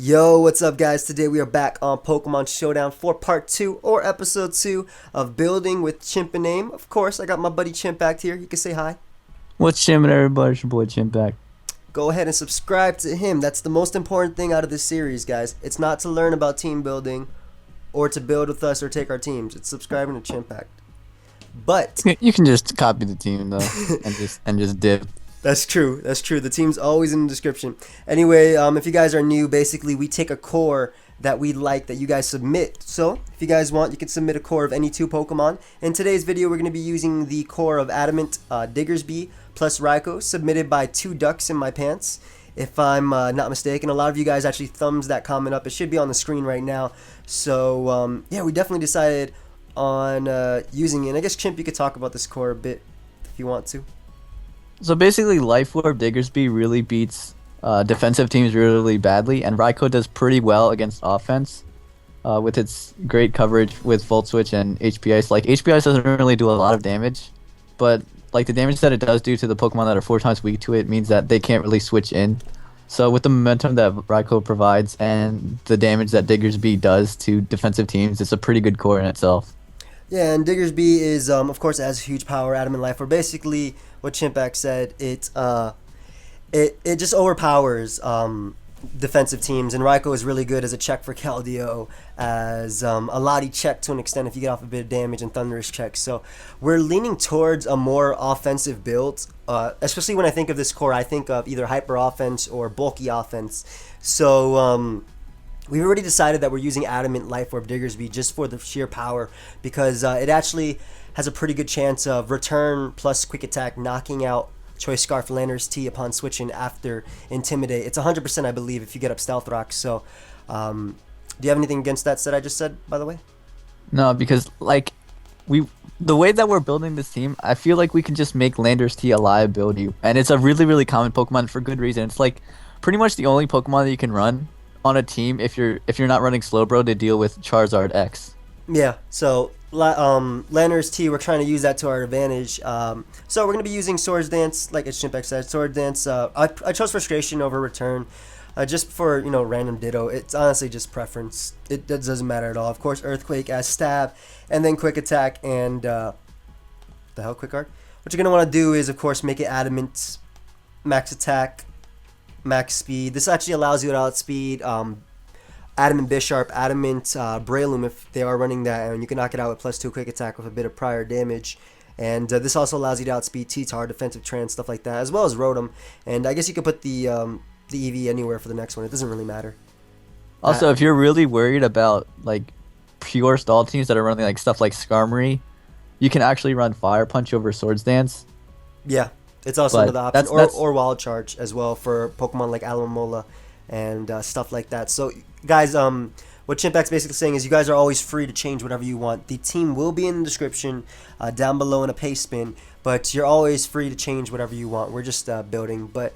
Yo, what's up guys? Today we are back on Pokemon Showdown for part 2 or episode 2 of Building with Chimp and Name. Of course, I got my buddy Chimp back here. You can say hi. What's Chimp and everybody? It's your boy Chimp back. Go ahead and subscribe to him. That's the most important thing out of this series, guys. It's not to learn about team building or to build with us or take our teams. It's subscribing to Chimp Act. But You can just copy the team though, and just dip. That's true. That's true. The team's always in the description. Anyway, if you guys are new, basically we take a core that we like that you guys submit. So if you guys want, you can submit a core of any two Pokemon. In today's video, we're going to be using the core of Adamant Diggersby plus Raikou, submitted by Two Ducks in My Pants. If I'm not mistaken, a lot of you guys actually thumbs that comment up. It should be on the screen right now. So yeah, we definitely decided on using it. And I guess Chimp, you could talk about this core a bit if you want to. So basically, Life Orb Diggersby really beats defensive teams really badly, and Raikou does pretty well against offense with its great coverage with Volt Switch and HP Ice. Like, HP Ice doesn't really do a lot of damage, but like the damage that it does do to the Pokemon that are 4 times weak to it means that they can't really switch in. So with the momentum that Raikou provides and the damage that Diggersby does to defensive teams, it's a pretty good core in itself. Yeah, and Diggersby is, of course, it has huge power. Adamant Life, or basically what Chimpack said, it just overpowers defensive teams, and Raikou is really good as a check for Keldeo, as a Lottie check to an extent if you get off a bit of damage, and Thunderous check. So we're leaning towards a more offensive build, especially when I think of this core. I think of either hyper offense or bulky offense. So we've already decided that we're using Adamant Life Orb Diggersby just for the sheer power, because it actually has a pretty good chance of return plus quick attack knocking out Choice Scarf Landorus-T upon switching after Intimidate. It's 100%, I believe, if you get up Stealth Rock. So do you have anything against that I just said, by the way? No, because like the way that we're building this team, I feel like we can just make Landorus-T a liability, and it's a really, really common Pokemon for good reason. It's like pretty much the only Pokemon that you can run on a team if you're not running Slowbro to deal with Charizard X. Yeah, so Landorus-T, we're trying to use that to our advantage. So we're going to be using Swords Dance, like Chimpak said. Swords Dance, I chose Frustration over Return, just for, random Ditto. It's honestly just preference. It doesn't matter at all. Of course, Earthquake as Stab, and then Quick Attack, and the hell, Quick Guard? What you're going to want to do is, of course, make it Adamant, Max Attack, Max Speed. This actually allows you to outspeed Adamant Bisharp, Adamant Breloom if they are running that, and you can knock it out with +2 quick attack with a bit of prior damage. And this also allows you to outspeed T-Tar, defensive trance, stuff like that, as well as Rotom. And I guess you could put the EV anywhere for the next one. It doesn't really matter. Also, if you're really worried about like pure stall teams that are running like stuff like Skarmory, you can actually run Fire Punch over Swords Dance. Yeah, it's also But another option. that's Or Wild Charge as well for Pokemon like Alomola and stuff like that. So guys, what Chimpak's basically saying is you guys are always free to change whatever you want. The team will be in the description down below in a paste spin, but you're always free to change whatever you want. We're just building. But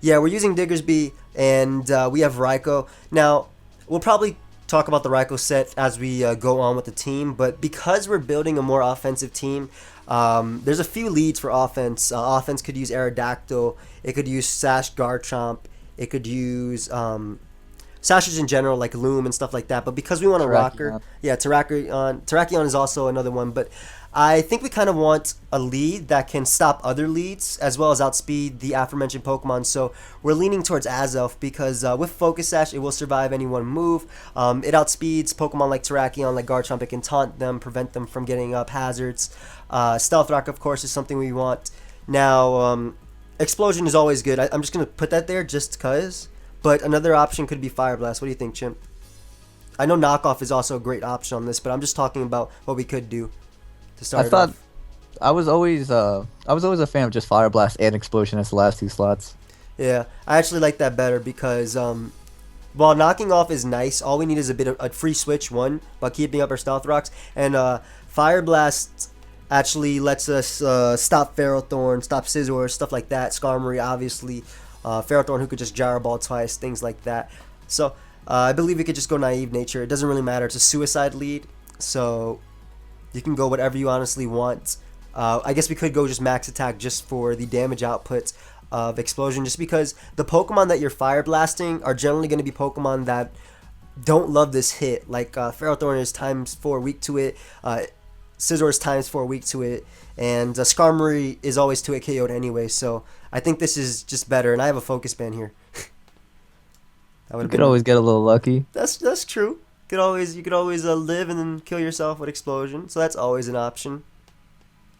yeah, we're using Diggersby, and we have Raikou. Now, we'll probably talk about the Raikou set as we go on with the team, but because we're building a more offensive team, there's a few leads for offense. Offense could use Aerodactyl, it could use Sash Garchomp, it could use Sashes in general, like Loom and stuff like that. But because we want a rocker, yeah, Terrakion is also another one. But I think we kind of want a lead that can stop other leads as well as outspeed the aforementioned Pokemon. So we're leaning towards Azelf because with Focus Sash, it will survive any one move. It outspeeds Pokemon like Terrakion, like Garchomp. It can taunt them, prevent them from getting up hazards. Stealth Rock, of course, is something we want. Now, Explosion is always good. I'm just going to put that there just because. But another option could be Fire Blast. What do you think, Chimp? I know Knockoff is also a great option on this, but I'm just talking about what we could do to start off. I was always a fan of just Fire Blast and Explosion as the last 2 slots. Yeah, I actually like that better because while knocking off is nice, all we need is a bit of a free switch, one, by keeping up our Stealth Rocks. And Fire Blast actually lets us stop Ferrothorn, stop Scizor, stuff like that. Skarmory, obviously. Ferrothorn, who could just Gyro Ball twice, things like that. So I believe we could just go Naive Nature. It doesn't really matter. It's a suicide lead, so you can go whatever you honestly want. I guess we could go just Max Attack just for the damage output. of Explosion, just because the Pokemon that you're Fire Blasting are generally going to be Pokemon that don't love this hit. Like Ferrothorn is ×4 weak to it, Scizor is ×4 weak to it, and Skarmory is always 2-hit KO'd anyway, so I think this is just better, and I have a Focus Band here. You could always get a little lucky. That's true. You could always live and then kill yourself with Explosion, so that's always an option.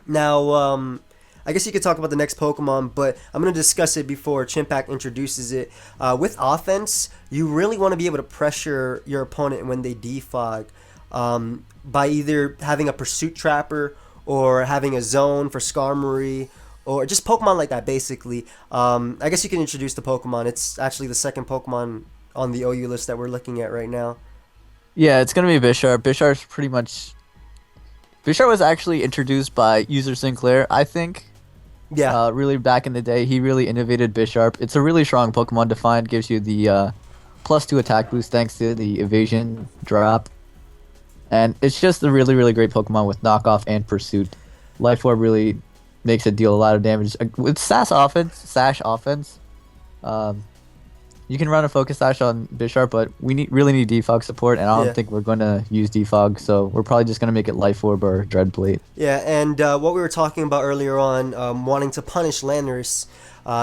Now, I guess you could talk about the next Pokemon, but I'm going to discuss it before Chimpact introduces it. With offense, you really want to be able to pressure your opponent when they defog by either having a Pursuit Trapper or having a Zone for Skarmory, or just Pokemon like that, basically. I guess you can introduce the Pokemon. It's actually the second Pokemon on the OU list that we're looking at right now. Yeah, it's going to be Bisharp. Bisharp's pretty much... Bisharp was actually introduced by user Sinclair, I think. Yeah. Really back in the day, he really innovated Bisharp. It's a really strong Pokemon to find. Gives you the +2 attack boost thanks to the evasion drop. And it's just a really, really great Pokemon with knockoff and pursuit. Life Orb really makes it deal a lot of damage. With Sash offense, you can run a Focus Sash on Bisharp, but we really need defog support, and I don't think we're going to use defog, so we're probably just going to make it Life Orb or Dread Plate. Yeah, and what we were talking about earlier on, wanting to punish Landorus,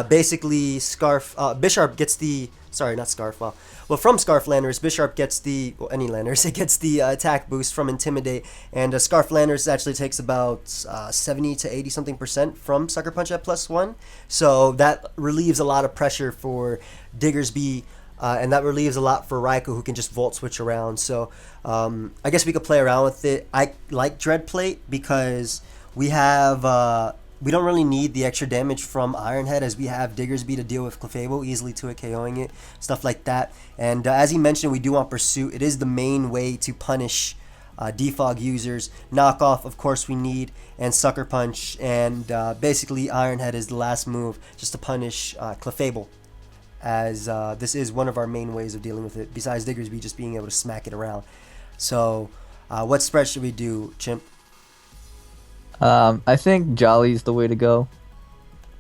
basically Bisharp gets the... Sorry, not Scarf. Well, from Scarf Landorus, Bisharp gets the... Well, any Landorus, it gets the attack boost from Intimidate, and Scarf Landorus actually takes about 70 to 80 something % from Sucker Punch at +1, so that relieves a lot of pressure for Diggersby, and that relieves a lot for Raikou, who can just Volt Switch around. So I guess we could play around with it. I like Dread Plate because we have... we don't really need the extra damage from Iron Head, as we have Diggersby to deal with Clefable, easily 2-hit KOing it, stuff like that. And as he mentioned, we do want Pursuit. It is the main way to punish defog users. Knockoff, of course, we need, and Sucker Punch. And basically, Iron Head is the last move just to punish Clefable, as this is one of our main ways of dealing with it, besides Diggersby just being able to smack it around. So what spread should we do, Chimp? I think Jolly's the way to go.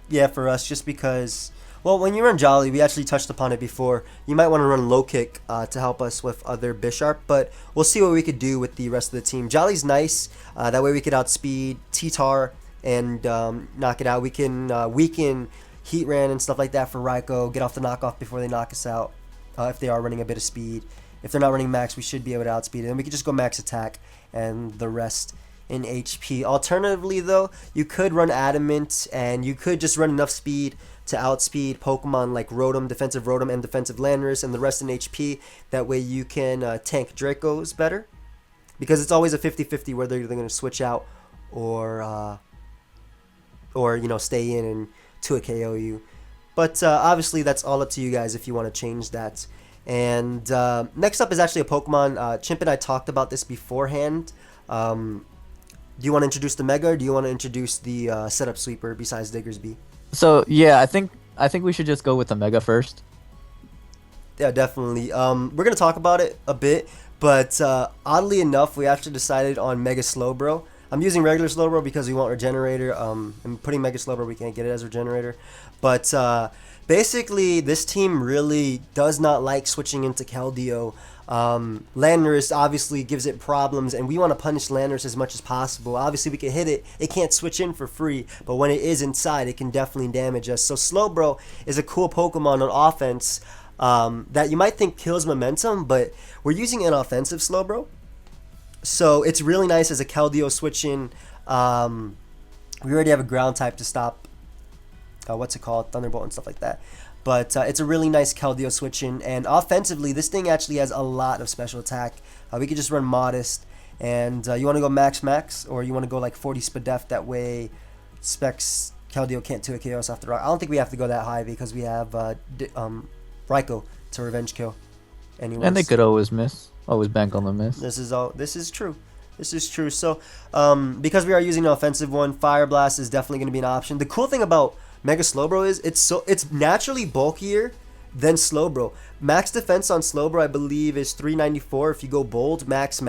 Yeah, for us, just because... Well, when you run Jolly, we actually touched upon it before. You might want to run Low Kick to help us with other Bisharp, but we'll see what we could do with the rest of the team. Jolly's nice. That way we could outspeed T-Tar and knock it out. We can weaken Heatran and stuff like that for Raikou, get off the knockoff before they knock us out, if they are running a bit of speed. If they're not running max, we should be able to outspeed it. And we could just go max attack and the rest in HP. Alternatively, though, you could run Adamant, and you could just run enough speed to outspeed Pokemon like Rotom, defensive Rotom, and defensive Landorus, and the rest in HP. That way you can tank Dracos better, because it's always a 50-50 whether they're going to switch out or stay in and 2-hit KO you. But obviously that's all up to you guys if you want to change that. And next up is actually a Pokemon. Chimp and I talked about this beforehand. Do you want to introduce the Mega, or do you want to introduce the setup sweeper besides Diggersby? So yeah, I think we should just go with the Mega first. Yeah, definitely. We're gonna talk about it a bit, but oddly enough, we actually decided on Mega Slowbro. I'm using regular Slowbro because we want Regenerator. And putting Mega Slowbro, we can't get it as Regenerator. But basically, this team really does not like switching into Keldeo. Landorus obviously gives it problems, and we want to punish Landorus as much as possible. Obviously, we can hit it. It can't switch in for free, but when it is inside, it can definitely damage us. So Slowbro is a cool Pokemon on offense that you might think kills momentum, but we're using an offensive Slowbro. So it's really nice as a Keldeo switch-in. We already have a ground type to stop, Thunderbolt and stuff like that. But it's a really nice Keldeo switch-in. And offensively, this thing actually has a lot of special attack. We could just run Modest. And you want to go max, or you want to go like 40 Spadef. That way, Specs Keldeo can't 2-hit KO us off the rock. I don't think we have to go that high because we have Raikou to revenge kill. Anyways. And they could always miss. Always bank on the miss. This is true. This is true. So, because we are using an offensive one, Fire Blast is definitely going to be an option. The cool thing about Mega Slowbro is it's naturally bulkier than Slowbro. Max defense on Slowbro, I believe, is 394 if you go bold, max,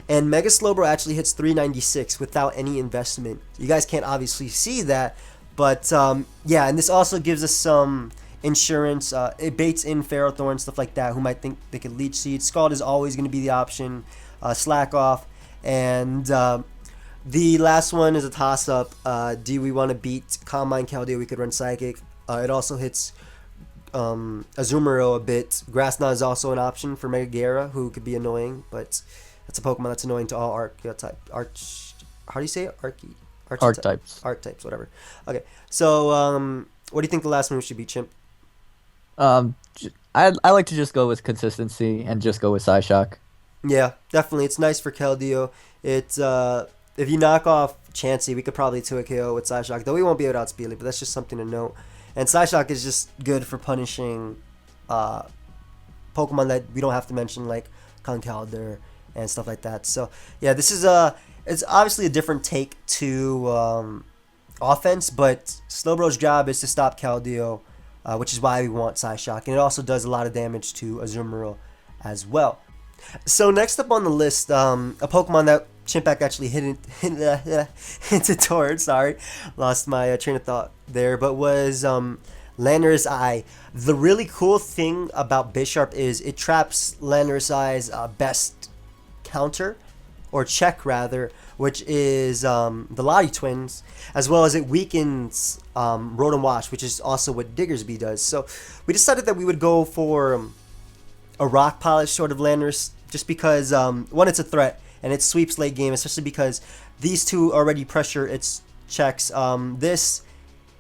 and Mega Slowbro actually hits 396 without any investment. You guys can't obviously see that, But yeah, and this also gives us some insurance. It baits in Ferrothorn, stuff like that, who might think they could Leech Seed. Scald is always going to be the option. Slack Off. And the last one is a toss-up. Do we want to beat Calm Mind Keldeo? We could run Psychic. It also hits Azumarill a bit. Grass Knot is also an option for Megagera, who could be annoying, but that's a Pokemon that's annoying to all how do you say it? Archetypes, whatever. Okay, so what do you think the last move should be, Chimp? I like to just go with consistency and just go with Psyshock. Yeah, definitely. It's nice for Keldeo. It's if you knock off Chansey, we could probably 2 KO with Psyshock, though we won't be able to outspeed it, but that's just something to note. And Psyshock is just good for punishing Pokemon that we don't have to mention, like Conkeldurr and stuff like that. So yeah, this is it's obviously a different take to offense, but Slowbro's job is to stop Keldeo, which is why we want Psyshock, and it also does a lot of damage to Azumarill as well. So next up on the list, a Pokemon that Chimpact actually hinted towards, sorry, lost my train of thought there, but was Landorus-I. The really cool thing about Bisharp is it traps Landorus-I's best counter, or check rather, which is the Lottie Twins, as well as it weakens Rotom Wash, which is also what Diggersby does. So we decided that we would go for a Rock Polish sort of Landorus, just because one, it's a threat and it sweeps late game, especially because these two already pressure its checks. This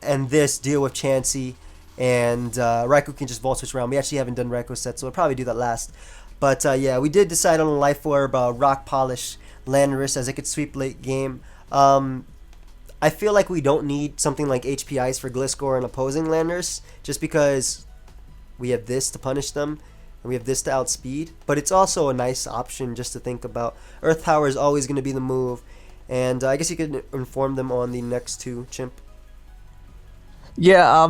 and this deal with Chansey, and Raikou can just Volt Switch around. We actually haven't done Raikou set, so we'll probably do that last. But yeah, we did decide on a Life Orb Rock Polish Landorus, as it could sweep late game. I feel like we don't need something like HP Ice for Gliscor and opposing Landorus, just because we have this to punish them, and we have this to outspeed. But it's also a nice option just to think about. Earth Power is always going to be the move, and I guess you could inform them on the next two, Chimp. Yeah,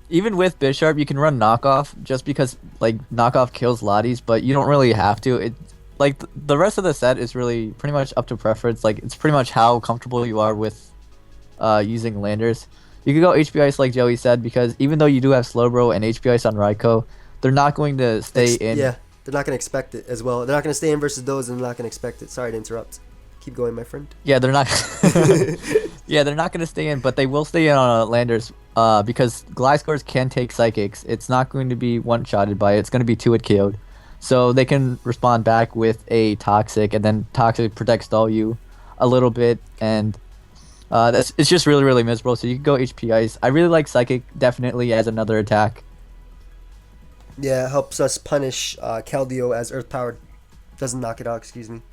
even with Bisharp, you can run Knockoff, just because like Knockoff kills Lotties, but you don't really have to. It like the rest of the set is really pretty much up to preference. Like, it's pretty much how comfortable you are with using Landers. You could go HP Ice like Joey said, because even though you do have Slowbro and HP Ice on Raikou, they're not going to stay in. Yeah, they're not going to expect it as well. They're not going to stay in versus those, and they're not going to expect it. Sorry to interrupt. Keep going, my friend. Yeah, they're not. Yeah, they're not going to stay in, but they will stay in on a Landers because Gliscors can take Psychics. It's not going to be one-shotted by it. It's going to be 2-hit KO'd. So they can respond back with a Toxic, and then Toxic protects all you a little bit, and it's just really, really miserable. So you can go HP Ice. I really like Psychic, definitely, as another attack. Yeah, it helps us punish Keldeo, as Earth Power doesn't knock it out, excuse me.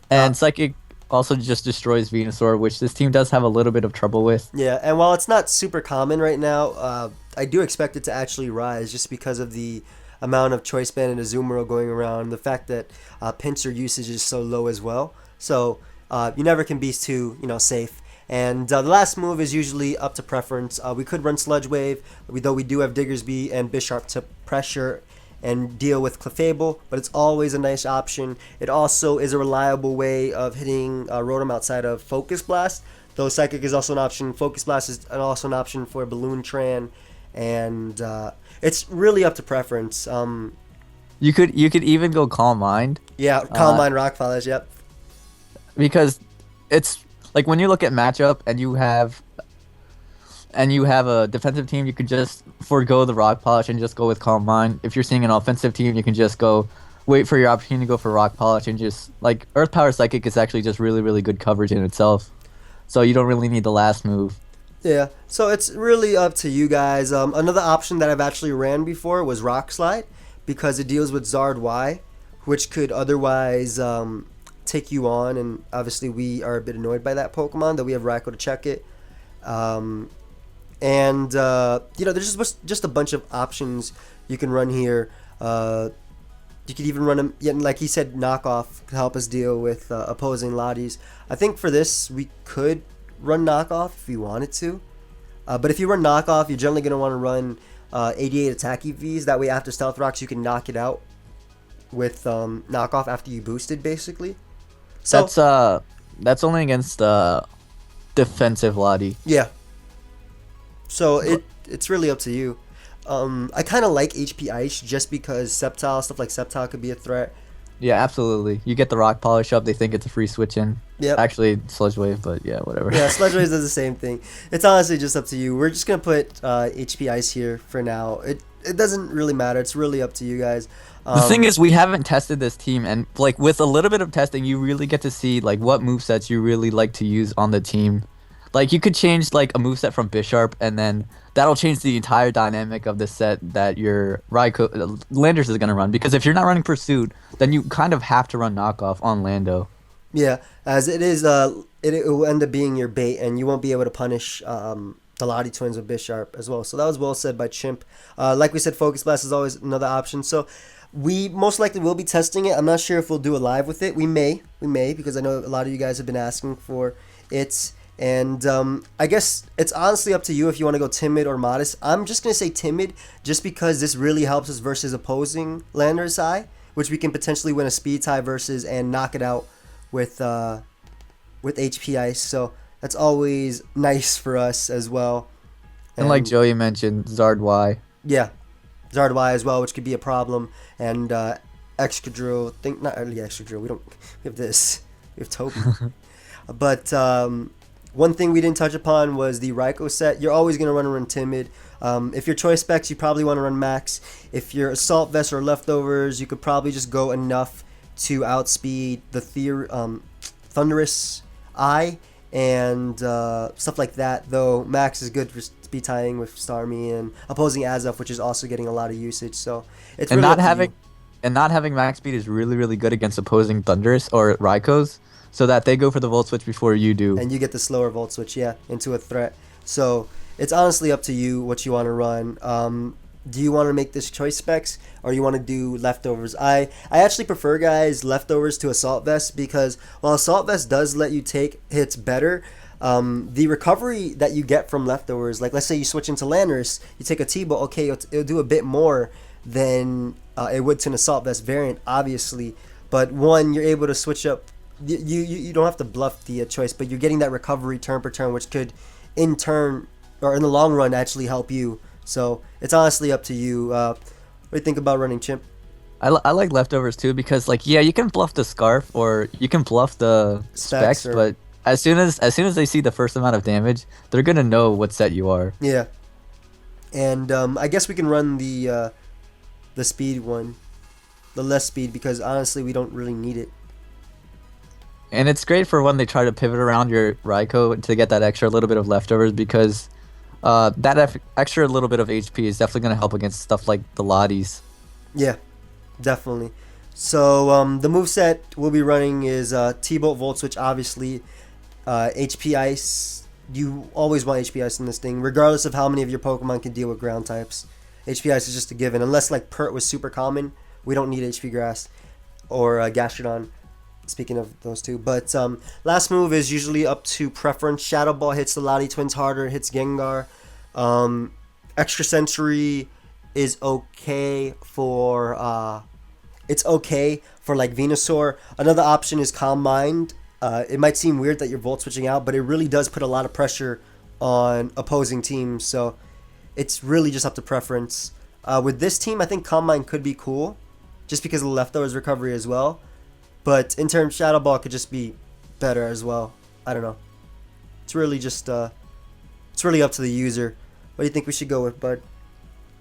And Psychic also just destroys Venusaur, which this team does have a little bit of trouble with. Yeah, and while it's not super common right now, I do expect it to actually rise, just because of the amount of Choice Band and Azumarill going around, the fact that pincer usage is so low as well. So you never can be too safe. And the last move is usually up to preference. We could run Sludge Wave, though we do have Diggersby and Bisharp to pressure and deal with Clefable, but it's always a nice option. It also is a reliable way of hitting Rotom outside of Focus Blast, though Psychic is also an option. Focus Blast is also an option for Balloon Tran, and it's really up to preference. You could even go Calm Mind. Yeah, Calm Mind Rock Polish, yep. Because it's like when you look at matchup and you have a defensive team, you could just forego the Rock Polish and just go with Calm Mind. If you're seeing an offensive team, you can just go wait for your opportunity to go for Rock Polish, and just like Earth Power Psychic is actually just really, really good coverage in itself. So you don't really need the last move. Yeah, so it's really up to you guys. Another option that I've actually ran before was Rock Slide, because it deals with Zard Y, which could otherwise take you on, and obviously we are a bit annoyed by that Pokemon, though we have Raikou to check it. And there's just a bunch of options you can run here. You could even run them, like he said, Knockoff to help us deal with opposing Lotties. I think for this we could run Knockoff if we wanted to. But if you run Knockoff, you're generally going to want to run 88 attack EVs. That way after Stealth Rocks you can knock it out with Knockoff after you boosted, basically. So That's only against defensive Lottie. Yeah. So it's really up to you. I kind of like HP Ice just because Sceptile, stuff like Sceptile could be a threat. Yeah, absolutely. You get the rock polish up, they think it's a free switch in. Yep. Actually, Sludge Wave, but yeah, whatever. Yeah, Sludge Wave does the same thing. It's honestly just up to you. We're just gonna put HP Ice here for now. It doesn't really matter. It's really up to you guys. The thing is, we haven't tested this team, and like with a little bit of testing, you really get to see like what movesets you really like to use on the team. Like you could change like a moveset from Bisharp, and then that'll change the entire dynamic of the set that your Landorus is gonna run. Because if you're not running Pursuit, then you kind of have to run Knockoff on Lando. Yeah, as it is, it will end up being your bait, and you won't be able to punish the Lottie twins with Bisharp as well. So that was well said by Chimp. Like we said, Focus Blast is always another option. So we most likely will be testing it. I'm not sure if we'll do a live with it. We may, because I know a lot of you guys have been asking for it. And I guess it's honestly up to you if you want to go timid or modest. I'm just going to say timid just because this really helps us versus opposing Landorus-I, which we can potentially win a speed tie versus and knock it out with HP Ice. So that's always nice for us as well. And like Joey mentioned, Zard Y. Yeah, Zard Y as well, which could be a problem. And Excadrill, not really Excadrill. We have this. We have Toby. But one thing we didn't touch upon was the Raikou set. You're always going to run timid. If your choice specs, you probably want to run max. If you're assault vest or leftovers, you could probably just go enough to outspeed the Thunderous-I and stuff like that. Though max is good for speed tying with Starmie and opposing Azelf, which is also getting a lot of usage. So it's and really not having max speed is really really good against opposing Thunderous or Raikous, so that they go for the Volt Switch before you do. And you get the slower Volt Switch, yeah, into a threat. So it's honestly up to you what you want to run. Do you want to make this choice specs or you want to do leftovers? I actually prefer, guys, leftovers to Assault Vest because while Assault Vest does let you take hits better, the recovery that you get from leftovers, like let's say you switch into Landorus, you take a T-Bolt, okay, it'll do a bit more than it would to an Assault Vest variant, obviously. But one, you're able to switch up. You don't have to bluff the choice, but you're getting that recovery turn per turn, which could in turn or in the long run actually help you. So it's honestly up to you. What do you think about running Chimp? I like leftovers too because like yeah, you can bluff the Scarf or you can bluff the specs, but as soon as they see the first amount of damage, they're gonna know what set you are. Yeah, and I guess we can run the speed one, the less speed, because honestly we don't really need it. And it's great for when they try to pivot around your Raikou to get that extra little bit of leftovers because that extra little bit of HP is definitely going to help against stuff like the Lotties. Yeah, definitely. So the moveset we'll be running is T-Bolt, Volt Switch, obviously. HP Ice. You always want HP Ice in this thing, regardless of how many of your Pokemon can deal with ground types. HP Ice is just a given. Unless like Pert was super common, we don't need HP Grass or Gastrodon. Speaking of those two, but last move is usually up to preference. Shadow Ball hits the Lottie twins harder, hits Gengar. Extra Sensory is okay for like Venusaur. Another option is Calm Mind. It might seem weird that you're Volt switching out, but it really does put a lot of pressure on opposing teams. So it's really just up to preference. With this team, I think Calm Mind could be cool, just because of the leftovers recovery as well. But in terms, Shadow Ball could just be better as well. I don't know. It's really just it's really up to the user. What do you think we should go with, bud?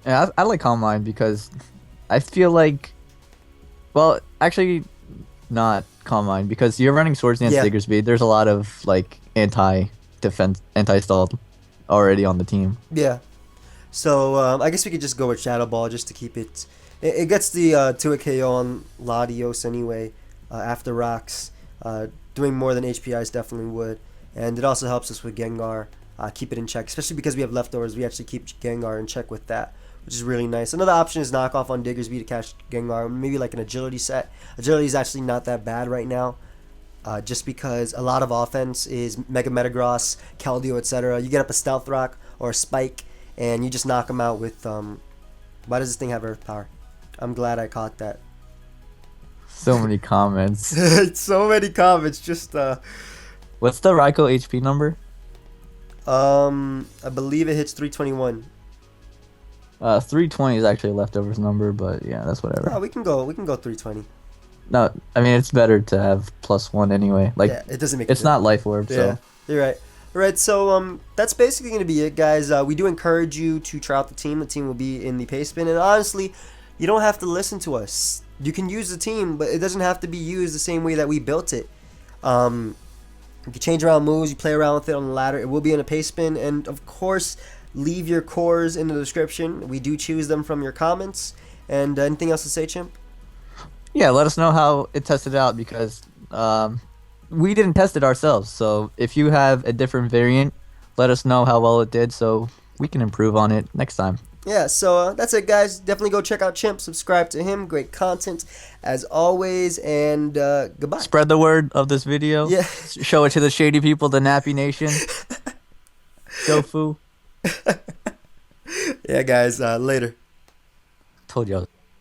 Yeah, I like Calm Mind because I feel like, well, actually, not Calm Mind because you're running Swords Dance Diggersby. There's a lot of like anti-stall already on the team. Yeah. So I guess we could just go with Shadow Ball just to keep it. It gets the 2-hit KO on Latios anyway. After rocks, doing more than HP Ice definitely would, and it also helps us with Gengar, keep it in check, especially because we have leftovers. We actually keep Gengar in check with that, which is really nice. Another option is knockoff on Diggersby to catch Gengar, maybe like an agility set. Agility is actually not that bad right now, just because a lot of offense is Mega Metagross, Keldeo, etc. You get up a Stealth Rock or a Spike, and you just knock them out with. Why does this thing have Earth Power? I'm glad I caught that. So many comments. So many comments. Just What's the Raikou HP number? I believe it hits 321. 320 is actually a leftovers number, but yeah, that's whatever. Oh, we can go 320. No, I mean it's better to have +1 anyway. Like Yeah, it doesn't make it's not life orb, Yeah, so you're right. All right, so that's basically gonna be it, guys. We do encourage you to try out the team. The team will be in the paste bin, and honestly, you don't have to listen to us. You can use the team, but it doesn't have to be used the same way that we built it. You can change around moves. You play around with it on the ladder. It will be in a paste bin, and of course, leave your cores in the description. We do choose them from your comments. And anything else to say, Chimp? yeah, let us know how it tested out because we didn't test it ourselves. So if you have a different variant, let us know how well it did so we can improve on it next time. Yeah, so that's it, guys. Definitely go check out Chimp. Subscribe to him. Great content as always. And goodbye. Spread the word of this video. Yeah. Show it to the shady people, the Nappy Nation. Tofu. Yeah, guys. Later. Told y'all.